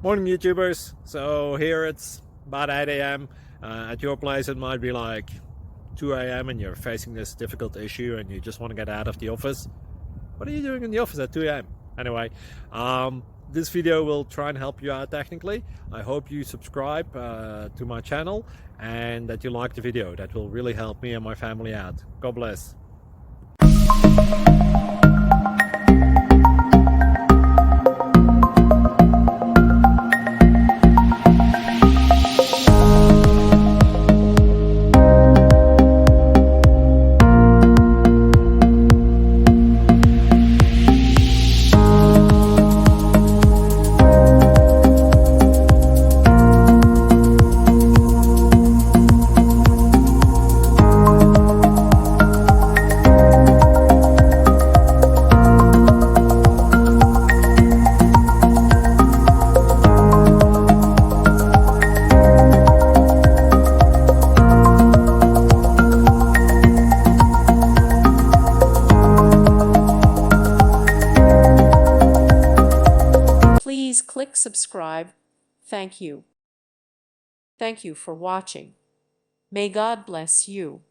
Morning YouTubers. So here it's about 8 a.m. At your place it might be like 2 a.m. and you're facing this difficult issue and you just want to get out of the office. What are you doing in the office at 2 a.m.? Anyway, this video will try and help you out technically. I hope you subscribe to my channel and that you like the video. That will really help me and my family out. God bless. Please click subscribe. Thank you. Thank you for watching. May God bless you.